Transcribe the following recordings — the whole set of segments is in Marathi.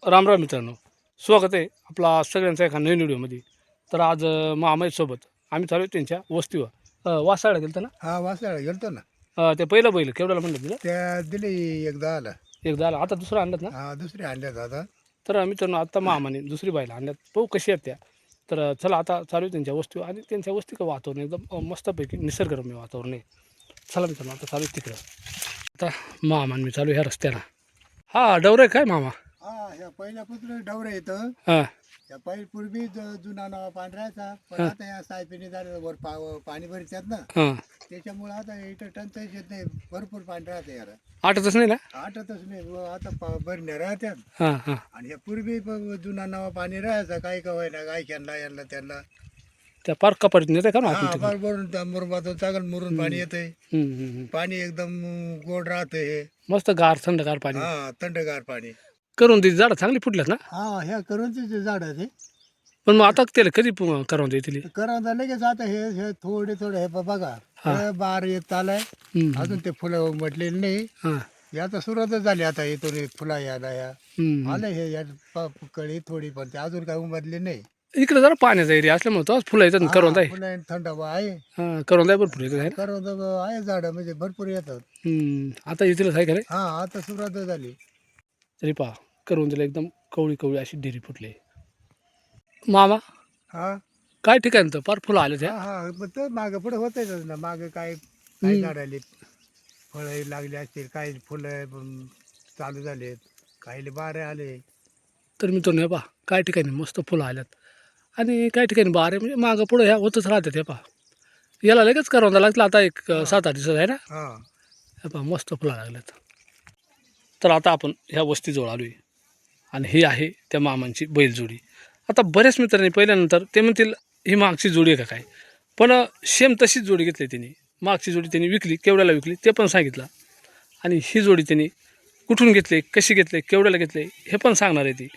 राम राम मित्रांनो, स्वागत आहे आपला सगळ्यांचा एका नवीन व्हिडिओमध्ये. तर आज मामाईसोबत आम्ही चालू त्यांच्या वस्तीवर वासाळा गेलं ना. हा वासळा गेलतो ना. ते पहिलं बैल केवढ्याला म्हणलं दिलं? त्या दिली एकदा आला. एकदा आला, आता दुसरं आणलं ना. हा दुसरी आणल्यात आता. तर मित्रांनो आता मामाने दुसरी बैल आणल्यात, पाहू कशी आहेत त्या. तर चला आता चालू आहे त्यांच्या वस्तीवर आणि त्यांच्या वस्ती का वातावरण एकदम मस्तपैकी निसर्गरम्य वातावरण आहे. चला मित्रांनो आता चालू आहे तिकडं. आता मामान मी चालू आहे ह्या रस्त्याला. हा डवरं आहे काय मामा? हा ह्या पहिल्यापासून डवरे येतं. हां या पहिली पूर्वी जुना नावा पांढऱ्याचा, पण आता या सायपीने झालं वर पाणी भरतात ना, हां, त्याच्यामुळे आता इथं टंचाई येत नाही, भरपूर पाणी राहते याला. आठवतच नाही ना. आटतच नाही आता भरण्या राहत्यात. हां हां, आणि या पूर्वी जुना नावा पाणी राहायचं, काही का व्हायना काय यांना यांना त्यांना. त्या पार्क कपाटीत नेते का ना हा आपण फार भरून त्या मुरुमातून चांगलं मुरून पाणी येतंय. तिकडे. पाणी एकदम गोड राहतं हे. मस्त गार थंडगार पाणी हा थंडगार पाणी. करून ती झाडं चांगली फुटल्यात ना. हा ह्या करोंचे झाड आहे ते. पण मग आता त्याला कधी करून देतील? करवंदा लगेच आता हे हे थोडे थोडे हे बघा, हे बार येत आलाय. अजून ते फुलं उमटलेली नाही. हां हे आता सुरुवातच झाली आता इथून फुला यायला या आलं हे या कळी थोडी, पण ते अजून काही उमटले नाही. इकडे जरा पाण्याचा एरिया असल्यामुळे तोच फुलं येतात करून आहे. फुलं थंड आहे. हां करून आहे भरपूर येतात आहे ना. करवंदा आहे झाड म्हणजे भरपूर येतात. आता येतीलच आहे का रे. हा आता सुरुवात झाली. तरी पहा करून दिलं एकदम कवळी कवळी अशी डेरी फुटली. मामा हा काय ठिकाण तर फार फुलं आले त्या. हा हा मग तर मागं पुढे होतच ना. मागं काय काही झाडाले फळं लागली असतील, काही फुलं चालू झालेत, काही बारे आले. तर मी तो नाही पहा काय ठिकाणी मस्त फुलं आल्यात आणि काही ठिकाणी बारे म्हणजे मागं पुढं ह्या होतच राहतात. हे पहा याला लगेच करून लागलं आता एक 7-8 दिवसात आहे ना. हा हे पहा मस्त फुलं लागल्यात. तर आता आपण ह्या वस्तीजवळ आलो आहे आणि ही आहे त्या मामांची बैलजोडी. आता बऱ्याच मित्रांनी पहिल्यानंतर ते म्हणतील ही मागची जोडी आहे का काय, पण सेम तशीच जोडी घेतली त्यांनी. मागची जोडी त्यांनी विकली, केवढ्याला विकली ते पण सांगितलं आणि ही जोडी त्यांनी कुठून घेतली, कशी घेतली, केवढ्याला घेतले हे पण सांगणार आहे ती.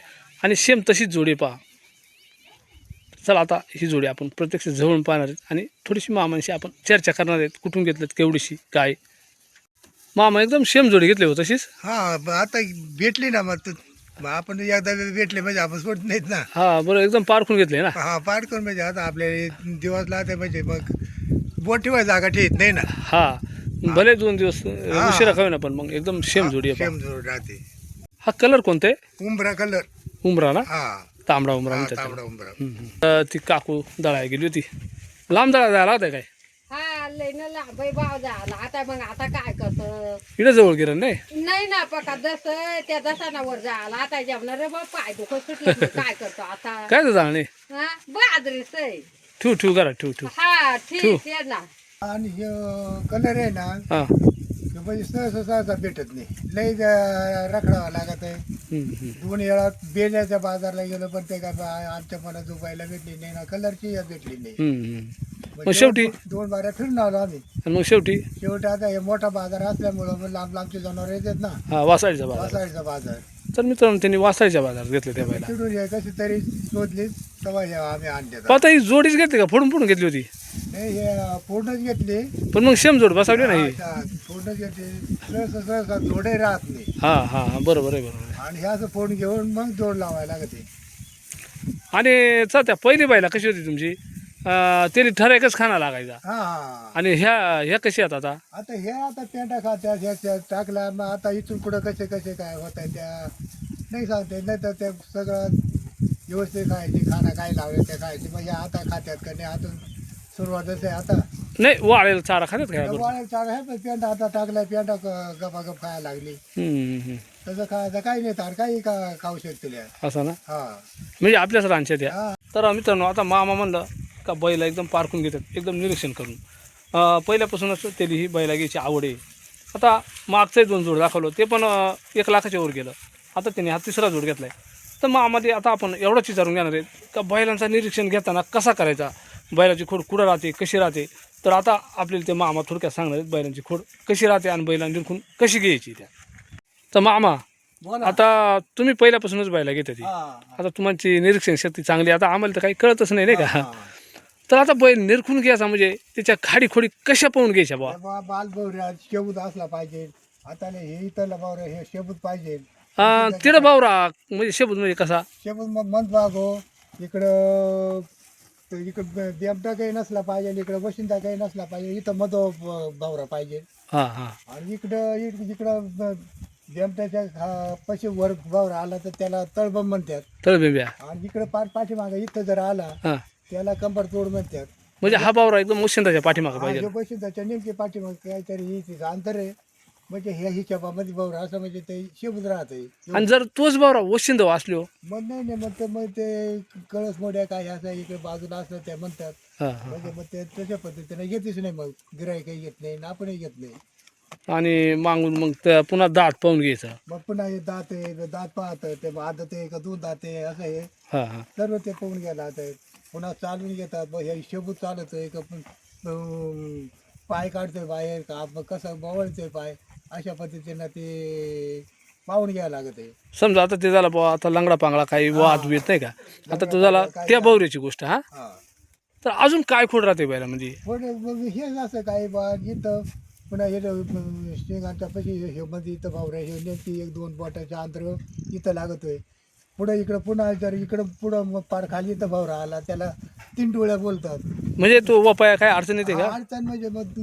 आणि सेम तशीच जोडी पहा. चला आता ही जोडी आपण प्रत्यक्ष जवळून पाहणार आहेत आणि थोडीशी मामांशी आपण चर्चा करणार आहेत, कुठून घेतलेत, केवढीशी काय. मामा एकदम सेम जोडी घेतली हो तशीच. हा आता भेटली ना. मग आपण एकदा भेटले म्हणजे आपण सोडत नाहीत ना. हां बरं एकदम पारखून घेतले ना. हा पाठ करून म्हणजे आता आपले दिवस लागते म्हणजे मग बोट ठेवाय जागा ठेवत नाही ना. हां भले 2 दिवस उशिरा खाऊ ना, पण मग एकदम सेम जोडी आहे. सेम जोड राहते. हा कलर कोणता आहे? उंबरा कलर. उमरा ना. हा तांबडा उमरा हा, म्हणतात तांबडा त्याला. उंबरा. ती काकू दळायला गेली होती. लांब दळा जायला होता काय? हा लय ना लांबाई भाव झाला. आता मग आता काय करतो इकडे जवळ गिरण नाही. नाही ना पका जसं त्या दसानावर झाला. आता जेवणार रे बा पाय दुखत सुटले की काय करतो आता. काय तर जाणार नाही. हा बाजरीच आहे. ठेवू घरात ठेवू. हा ठीक आहे ना. आणि हे कलर आहे ना, हां हे म्हणजे सहसा भेटत नाही. लई रखडावं लागत आहे. 2 वेळा बेल्याच्या बाजारला गेलो, पण ते काय आमच्या मला झोपायला भेटली नाही ना, कलरची भेटली नाही. मग शेवटी 2 बाऱ्या फिरून आलो आम्ही. आणि मग शेवटी शेवटी आता हे मोठा बाजार असल्यामुळं मग लांब लांबचे जनावर येतात ना. हा वासाळीचा बाजार. वासाळीचा बाजार. तर मित्रांनो त्यांनी वासाळीच्या बाजारात घेतले त्या बायला. तिकडून हे कशी तरी शोधली तेव्हा हे आम्ही आणले. आता ही जोडीच घेतली का? फोडून घेतली होती. नाही हे पूर्णच घेतली. पण मग सेम जोड बसवली नाही. पूर्णच घेतली. सहसा जोडे राहत नाही. हां बरोबर आहे. आणि हे असं फोन घेऊन मग जोड लावायला लागते. आणि त्या पहिली बायला कशी होती तुमची? त्यांनी ठरायकच खाना लागायचा. हा आणि ह्या कशी आहेत आता? आता हे आता पेंटा खात्यात ह्याच्यात टाकल्या, मग आता इथून पुढं कसे कसे काय होत आहे त्या नाही सांगते. नाही तर ते सगळं व्यवस्थित खायची, खाना काय लावले ते खायची. मग हे आता खात्यात का नाही, आता सुरुवातच आहे आता. नाही वाळेल चारा खात्यात काय? वाळेल चांगलं आहे, पण पेंटा आता टाकलाय, पेंटा गपागप खायला लागली. तसं खायचं काही नाही, तर काही खाऊ शकतील. असं ना. हा म्हणजे आपल्याच रांच्यात या. हा तर मित्रांनो आता मामा म्हणलं का बैला एकदम पारखून घेतात, एकदम निरीक्षण करून. पहिल्यापासूनच त्याला ही बैला घ्यायची आवड आहे. आता मागचंही 2 जोड दाखवलं, ते पण 1 लाखाच्या वर गेलं. आता त्याने हा 3रा जोड घेतला आहे. तर मामामध्ये आता आपण एवढंच विचारून घेणार आहेत का बैलांचं निरीक्षण घेताना कसा करायचा, बैलाची खोड कुठं राहते, कशी राहते. तर आता आपल्याला ते मामा थोडक्यात सांगणार आहेत बैलांची खोड कशी राहते आणि बैलांना निरखून कशी घ्यायची त्या. तर मामा बोला. आता तुम्ही पहिल्यापासूनच बैला घेते ती. हा आता तुमची निरीक्षण शक्ती चांगली. आता आम्हाला तर काही कळतच नाही का. हा. तर आता बैल निरखून घ्यायचा म्हणजे त्याच्या खाडी खोडी कशा पाहून घ्यायच्या बा? बाल बवऱ्या शेबूत असला पाहिजे. आता हे इथलं बवऱ्या हे शेबूत पाहिजे. तिकडं बावरा म्हणजे शेपूट म्हणजे कसा शेपूट मग मंद भाग हो इकडं इकडं देमटा काही नसला पाहिजे इकडं वशिंदा काही नसला पाहिजे इथं मधो भावरा पाहिजे हां हां आणि इकडं देमट्याच्या पशी वर भावरा आला तर त्याला तळबम म्हणतात तळबिंब्या आणि इकडं पाठीमागं इथं जर आला हां त्याला कंबर तोड म्हणतात म्हणजे हा बावरा एकदम मुशिंदाच्या पाठीमागं हा पाहिजे जो वशिंदाच्या नेमके पाठीमाग काहीतरी ही तिचं अंतर आहे म्हणजे ही चपामध्ये भावरा असं म्हणजे ते शेबूत राहते आणि जर तोच बावरा वशिंदा असलो मग नाही मग ते कळस मोड्या काय असं इकडे बाजूला असलं ते म्हणतात हां हां म्हणजे मग ते तशा पद्धतीने घेतच नाही मग गिराई काही घेत नाही आणि आपणही घेत नाही आणि मागून मग पुन्हा दात पाहून घ्यायचं मग पुन्हा हे दात पाहत ते आदत आहे का दोन दात आहे असं आहे हां हां सर्व ते पाहून घ्यायला आता पुन्हा चालून घेतात मग हे शेबूत चालत आहे का पाय काढतोय बाहेर का मग कसं बवळतोय पाय अशा पद्धतीनं ते पाहून घ्यायला लागत आहे समजा आता ते झाला बुवा आता लंगडा पांगडा काही वाद येत नाही का आता तो झाला त्या बावरीची गोष्ट हा हा तर अजून काय खोड राहते बैला म्हणजे पुढे मग हेच असं काही बा इथं पुन्हा हे शेंगांच्या पशी हे मध्ये इथं भावऱ्या हे नेमकी एक दोन बोटाच्या अंतर इथं लागतोय पुढे इकडं पुन्हा जर इकडं पुढं मग पार खाली इथं भावरा आला त्याला 3 डोळ्या बोलतात म्हणजे तो वपाया काय अडचण येते का अडचण म्हणजे मग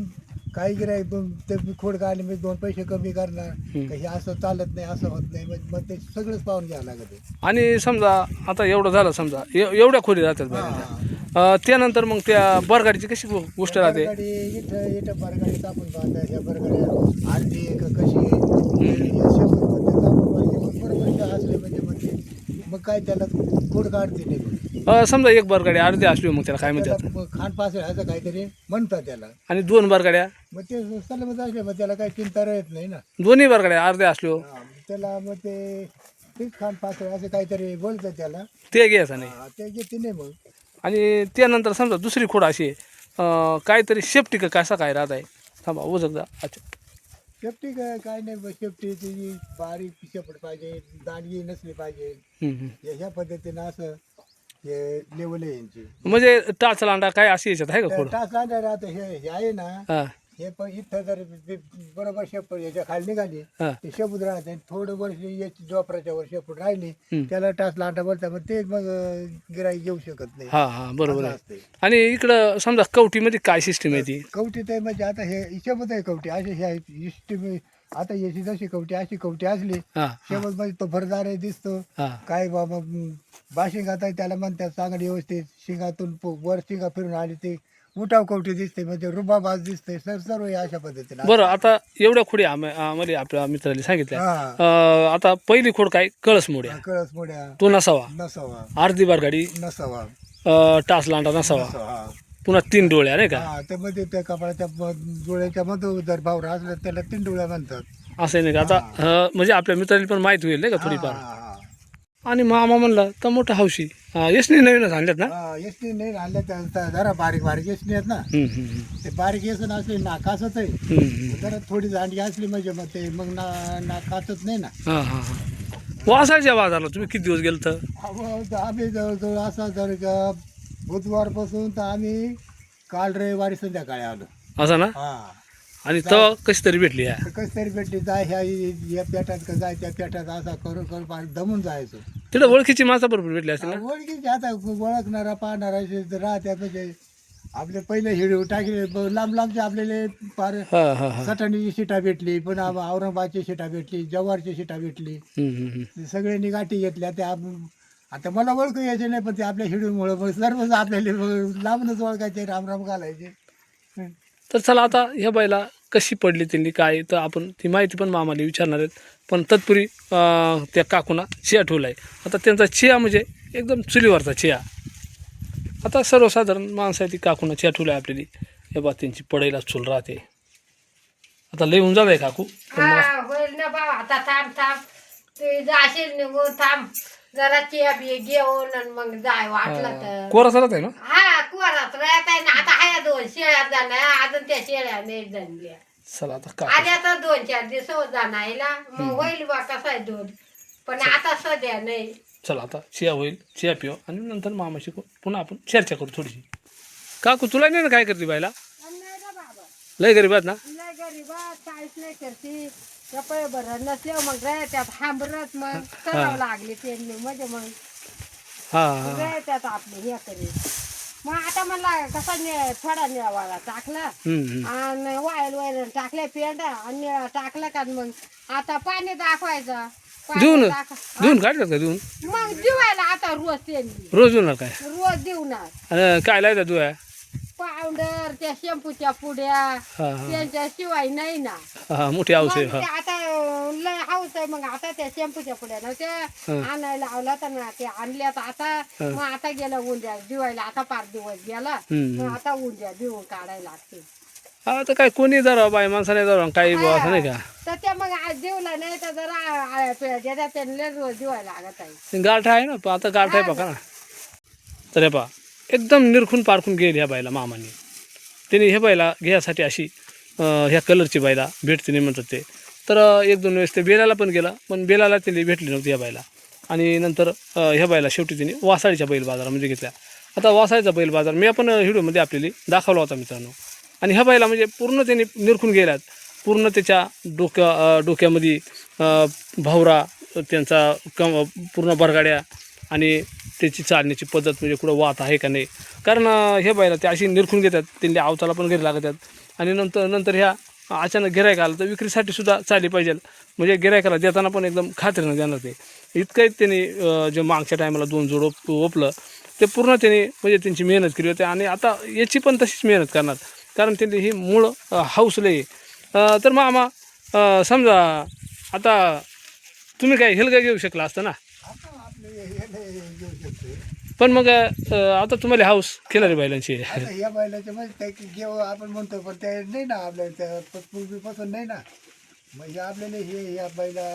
काही गिराय ते खोड काढले मी 2 पैसे कमी करणार का हे असं चालत नाही असं होत नाही मग ते सगळंच पाहून घ्यावं लागत आहे. आणि समजा आता एवढं झालं समजा एवढ्या खोली राहतात बैलाच्या त्यानंतर मग त्या बरगाडीची कशी गोष्ट राहते बरगाडी इथं बरगाडी कापून पाहतात ह्या बरगाड्या आरती का कशी शेवटमध्ये कापून पाहिजे मग बरोबर असले म्हणजे मग ते मग काय त्याला खोड काढते नाही समजा एक बरगाडी अर्धी असली मग त्याला काय म्हणतात त्याला खांडपास ह्याचं काहीतरी म्हणतात त्याला आणि 2 बरगाड्या मग ते सलमत असले मग त्याला काही चिंता येत नाही ना दोन्ही बरगाड्या अर्ध्या असलो त्याला मग तेच खांडपास असं काहीतरी बोलतं त्याला ते घ्यायचं नाही ते घेते नाही मग आणि त्यानंतर समजा दुसरी खोड अशी आहे काहीतरी सेफ्टी का कसा काय राहत आहे थांबा उजगदा अच्छा शेपटी काय नाही बस शेपटी ती बारीक शेपट पाहिजे दांडगी नसली पाहिजे ह्या पद्धतीनं असं हे लेवल आहे यांची म्हणजे टाच लांडा काय अशी याच्यात आहे का खोड तास लांडा राहतं हे आहे ना हां हे पण इथं जर बरोबर शेपट याच्या खाली निघाली हां ते शेपूट राहते थोडं वर्ष याची जोपराच्या वर शेपूट राहिली त्याला टास लांडा बोलतात मग ते मग गिराई घेऊ शकत नाही हां हां बरोबर असं आहे असते. आणि इकडं समजा कवटीमध्ये काय सिस्टीम आहे ती कवटीत आहे म्हणजे आता हे शेपट आहे कवटी अशी हे इष्टी आता याची जशी कवटी अशी कवटी असली हां शेवट म्हणजे तो भरदार आहे दिसतो हां काय बाबा बाशिंग आता त्याला म्हणतात चांगली व्यवस्थित शिंगातून वर शिंगा फिरून आली ते उठाव कवटी दिसते म्हणजे रुबाबाज दिसते सर्व हे अशा पद्धतीने बरं आता एवढ्या खोडी आम्हाला आपल्या मित्राने सांगितल्या हा आता पहिली खोड काय कळस मोड्या कळस मोड्या तो नसावा नसावा अर्धी बरगाडी नसावा टाच लांडा नसावा हा पुन्हा 3 डोळ्या नाही का हा त्यामध्ये त्या कपाळाच्या डोळ्याच्या मध्ये जर भावरा असला त्याला 3 डोळ्या म्हणतात असं नाही का आता म्हणजे आपल्या मित्राला पण माहिती होईल नाही का थोडीफार हा, हा. आणि मामा म्हणला तर मोठा हौशी यशनी नवीनच आणल्यात ना हा, एसटी नाही आणल्या त्या जरा बारीक बारीक एसटी आहेत ना ते बारीक एसन असले नाकासच आहे जरा थोडी दांडी असली म्हणजे मग ते मग नाकासच नाही ना हां हां हां वासाच्या बाजारला तुम्ही किती दिवस गेल तर आम्ही जवळजवळ असा जर का बुधवारपासून तर आम्ही काल रविवारी संध्याकाळी आलो असं ना हा आणि तर कशी तरी भेटली तर कशी तरी भेटली जाय या पेटात का जाय त्या पेटात असा करून करून पार दमून जायचो तिथं ओळखीची माणसं बरोबर भेटली असतील ना ओळखीचे आता ओळखणारा पाहणारा राहत्यात म्हणजे आपले पहिले हिडू टाकले लांब लांबचे आपल्याला पार हां हां हां सटाणीची शिटा भेटली पुन्हा औरंगाबादची शिटा भेटली जव्हारची शिटा भेटली सगळ्यांनी गाठी घेतल्या त्या आता मला ओळखू यायचे नाही पण ते आपल्या हिडूमुळं सर्वच आपल्याला लांबूनच ओळखायचे रामराम घालायचे तर चला आता ह्या बाईला कशी पडली त्यांनी काय तर आपण ती माहिती पण मामाला विचारणार आहेत पण तत्पूर्वी त्या काकूना चिया ठेवला आहे आता त्यांचा चिया म्हणजे एकदम चुलीवरचा चिया आता सर्वसाधारण माणसं आहे ती काकूना चिया ठेवला आहे आपल्याली हे बा त्यांची पडायला चूल राहते आता लई होऊन जात आहे काकू हा होईल ना बाबा आता थांब तू जाशील निघून थांब जरा चिया बी घेऊन आणि मग जाय वाटलं तर कोरा चालत आहे ना हा कुवारात राहत आहे ना आता हाया 2 शेळ्या जाणार अजून त्या शेळ्या नाही जणल्या चला आता का आधी आता 2-4 दिवस होत जाणायला मग होईल बा कसं आहे दूध पण आता सध्या नाही चला आता चिया होईल चिया पिऊ आणि नंतर मामाशी पुन्हा आपण चर्चा करू थोडीशी काकू तुला नाही ना काय करते बाईला लय गरीब आहेत ना लय गरीबात काहीच नाही करते रुपये भरण नसले मग त्यात हांबरत मग करावं लागले त्यांनी म्हणजे मग हां त्यात आपले हे करी मग आता मला कसा थोडा निळावाला टाकला आणि वैरण टाकले पेंडा आणि टाकलं का मग आता पाणी दाखवायचं देऊन देऊन काढतात का देऊन मग दिवायला आता रोज त्यांनी रोज देऊन काय रोज देऊणार आणि काय लायतात तू पावडर त्या शॅम्पूच्या पुड्या त्यांच्या शिवाय नाही ना हां मोठी औषध मग ते आता लय हाऊस आहे मग आता त्या शॅम्पूच्या पुड्या ना ते आणायला लावला तर ना ते आणल्या तर आता मग आता गेलं उंड्या दिवायला आता 5 दिवस गेला मग आता उंड्या देऊन काढायला लागते आता काय कोणी धरावं बाई माणसाने धरावं काही बुवा असं नाही का तर ते मग आज दिवला नाही तर जरा आळ्या पिळ्या देतात त्यांना रोज दिवायला लागत आहे गाठ आहे ना पण आता गाठ आहे बघा ना तर हे पहा एकदम निरखून पारखून गेली ह्या बाईला मामाने त्यांनी ह्या बाईला घ्यायसाठी अशी ह्या कलरची बाईला भेटते नाही म्हणतात ते तर 1-2 वेळेस ते बेलाला पण गेला पण बेलाला त्यांनी भेटली नव्हती ह्या बाईला आणि नंतर ह्या बाईला शेवटी त्यांनी वासाळीच्या बैल बाजारामध्ये घेतल्या आता वासाळीचा बैल बाजार मी आपण व्हिडिओमध्ये आपल्याला दाखवला होता मित्रांनो आणि ह्या बाईला म्हणजे पूर्ण त्यांनी निरखून गेल्यात पूर्ण त्याच्या डोक्यामध्ये भावरा त्यांचा पूर्ण बरगाड्या आणि त्याची चालण्याची पद्धत म्हणजे कुठं वात आहे का नाही कारण हे बाईला ते अशी निरखून घेतात त्यांनी आवताला पण घरी लागतात आणि नंतर ह्या अचानक गिरायक आलं तर विक्रीसाठी सुद्धा चालली पाहिजे म्हणजे गिरायकाला देताना पण एकदम खात्रीनं देणार ते इतकंच त्यांनी जे मागच्या टायमाला 2 जोड ओपलं ते पूर्ण त्यांनी म्हणजे त्यांची मेहनत केली होती आणि आता याची पण तशीच मेहनत करणार कारण त्यांनी ही मूळ हाऊस लय तर मामा समजा आता तुम्ही काय हेलगा घेऊ शकला असतं ना पण मग आता तुम्हाला हाऊस खिलारी बैलांची या बैलाचे म्हणजे घेऊ आपण म्हणतो पण ते नाही ना आपल्या पूर्वीपासून नाही ना म्हणजे आपल्याला हे या बैला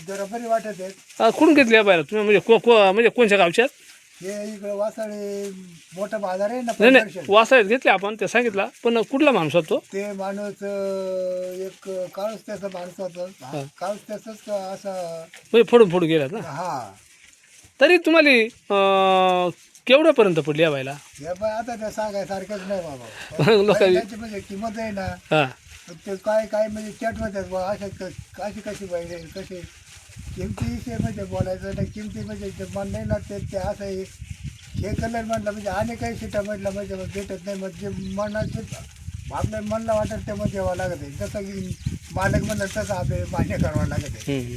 जरा बरी वाटत आहेत कुठून घेतली या बैला तुम्ही म्हणजे म्हणजे कोणत्या गावच्यात हे इकडं वासाळे मोठा बाजार आहे ना नाही नाही वासाळीत घेतले आपण ते सांगितला पण कुठला माणूस होतो ते माणूस एक काळूस त्याचा माणूस होता काळूस त्याच असं म्हणजे फोडून गेलात ना हा तरी तुम्हाला केवढ्यापर्यंत पडली या बायला हे बाय आता त्या सांगायसारखंच नाही बाबा लोकांची म्हणजे किंमत आहे ना हां ते काय म्हणजे चट होतात बा अशी कशी पाहिजे कशी किमतीविषयी म्हणजे बोलायचं नाही किमती म्हणजे ते मन नाही ना ते असं आहे हे कलर म्हटलं म्हणजे आणि काही शिटा म्हटलं म्हणजे भेटत नाही मग जे मनाचे आपल्या मनला वाटत ते मग द्यावं लागत आहे जसं की मालक म्हणलं तसं आपल्याला मान्य करावं लागत आहे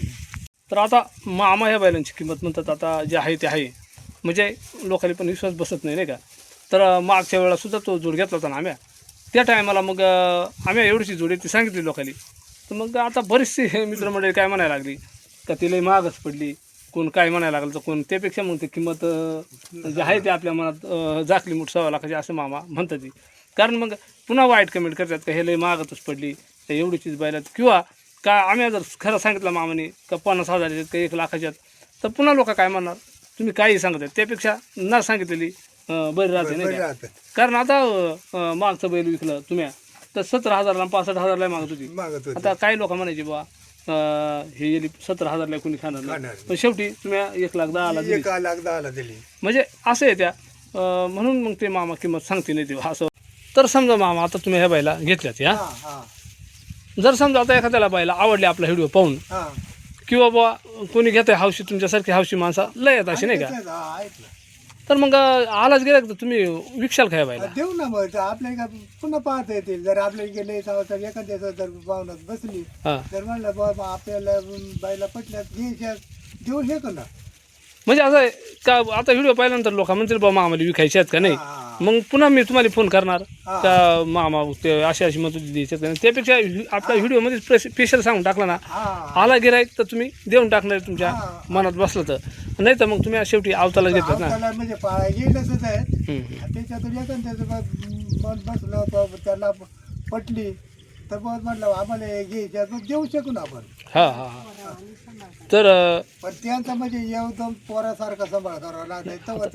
तर आता मामा ह्या बैलांची किंमत म्हणतात आता जे आहे ते आहे म्हणजे लोकांनी पण विश्वास बसत नाही का तर मागच्या वेळेला सुद्धा तो जोड घेतला होता ना आम्ही त्या टायमाला मग आम्ही एवढीची जोडी ती सांगितली लोकांनी तर मग आता बरीचशी मित्रमंडळी काय म्हणायला लागली का तिला महागच पडली कोण काय म्हणायला लागलं तर कोण त्यापेक्षा मग ते किंमत जे आहे ते आपल्या मनात झाकली मूठ 1.25 लाखाची असं मामा म्हणतात ती कारण मग पुन्हा वाईट कमेंट करतात का हे लय महागतच पडली तर एवढीचीच बैलात किंवा का आम्ही जर खरं सांगितलं मामाने का 50,000 का 1 लाखाच्यात तर पुन्हा लोक काय म्हणणार तुम्ही काही सांगत आहेत त्यापेक्षा न सांगितलेली बरी राहते नाही का कारण आता मागचं बैल विकलं तुम्ही तर 17,000ला 65,000ला मागत होती आता काही लोक म्हणायचे बा हे 17,000ला कोणी खाणार नाही पण शेवटी तुम्ही 1,10,000ला दिली म्हणजे असं आहे त्या म्हणून मग ते मामा किंमत सांगते नाही ते असं तर समजा मामा आता तुम्ही ह्या बाईला घेतल्यात या जर समजा आता एखाद्याला बाईला आवडले आपला व्हिडिओ पाहून किंवा बाबा कोणी घेत आहे हौशी तुमच्यासारखी हौशी माणसा लय येत अशी नाही का तर मग आलाच गेला तर तुम्ही विकशाल काय बाईला देऊ ना मग आपल्याला पुन्हा पाहता येतील जर आपल्याला गेले तर एखाद्याचं जर पाहुण्यात बसली तर म्हणलं बाबा आपल्याला बाईला पटल्यात घ्यायच्या देऊ शकतो ना म्हणजे असं का आता व्हिडिओ पाहिल्यानंतर लोक म्हणतील बाबा आम्हाला विकायचे आहेत का नाही मग पुन्हा मी तुम्हाला फोन करणार का मामा ते अशी मत द्यायचे का नाही त्यापेक्षा आपल्या व्हिडिओमध्ये स्पेशल सांगून टाकला ना आला गिराईक तर तुम्ही देऊन टाकणार तुमच्या मनात बसलं तर नाही तर मग तुम्ही शेवटी आवताला घेतात ना म्हणजे येईलच आहे त्याच्यातून एखाद्याचं मन बसलं त्याला पटली तर मग म्हटलं आम्हाला घ्यायच्या देऊ शकू ना आपण हां तर पण त्यांचा म्हणजे एकदम पोरासारखा सांभाळ करावा लागतंय तेव्हा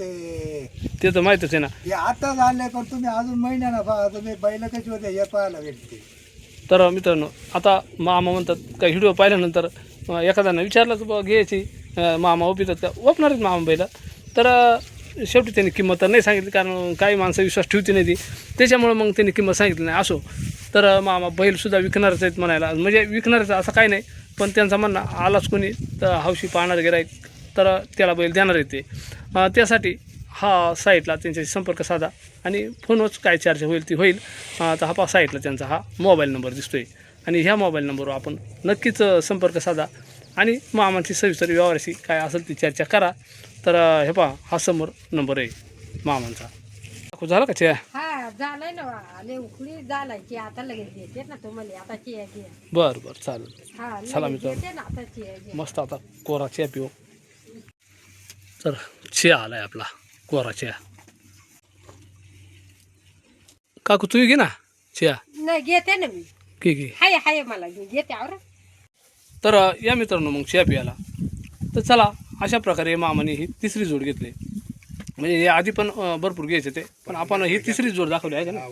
ते तर माहीतच आहे ना हे आता झालंय पण तुम्ही अजून महिन्यानं पहा तुम्ही बैल कशी होते हे पाहायला भेटते तर मित्रांनो आता मामा म्हणतात का व्हिडिओ पाहिल्यानंतर एखाद्यानं विचारलं तर घ्यायची मामा ओपितात का ओपणार आहेत मामा बैला तर शेवटी त्यांनी किंमत तर नाही सांगितली कारण काही माणसं विश्वास ठेवते नाही ती त्याच्यामुळं मग त्यांनी किंमत सांगितली नाही असो तर मामा बैलसुद्धा विकणारच आहेत म्हणायला, म्हणजे विकणारच असं काही नाही, पण त्यांचं म्हणणं आलाच कोणी तर हौशी पाहणार गिराईक तर त्याला बैल देणार येते. त्यासाठी हा साईटला त्यांच्याशी संपर्क साधा आणि फोनवरच काय चर्चा होईल ती होईल. तर हा पहा साईटला त्यांचा हा मोबाईल नंबर दिसतोय आणि ह्या मोबाईल नंबरवर आपण नक्कीच संपर्क साधा आणि मामांची सविस्तर व्यवहाराशी काय असेल ती चर्चा करा. तर हे पहा हा समोर नंबर आहे मामांचा. झालं का चहा? हा झालंय ना आले उकळी झालायची आता लगेच देते ना तुम्हाला आता चिया घे. बरं बरं चालेल. हा चला लगेच मित्रांनो. देते ना आता चिया घे. मस्त आता कोरा चहा पिऊ. तर चहा आलाय आपला कोरा चहा. काकू तू घे ना चहा. नाही घेते ना मी. घे. हाय हाय मला घेते आवर. तर या मित्रांनो मग चहा प्यायला. तर चला अशा प्रकारे मामाने ही तिसरी जोड घेतली. म्हणजे हे आधी पण भरपूर घ्यायचे ते, पण आपण ही तिसरी जोड दाखवली आहे का ना,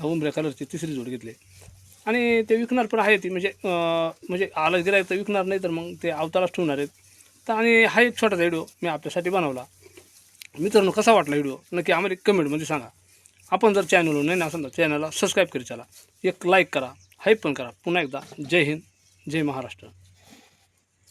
उंबऱ्या कलरची तिसरी जोड घेतली. आणि ते विकणार पण आहे ती, म्हणजे आलं गिरायक तर विकणार नाही तर मग ते अवताराच ठेवणार आहेत. तर आणि हा एक छोटासा व्हिडिओ मी आपल्यासाठी बनवला. मित्रांनो कसा वाटला व्हिडिओ नक्की आम्हाला कमेंटमध्ये सांगा. आपण जर चॅनलवर नाही ना असेल तर चॅनलला सबस्क्राईब करी चला, एक लाईक करा, हाईप पण करा. पुन्हा एकदा जय हिंद, जय महाराष्ट्र.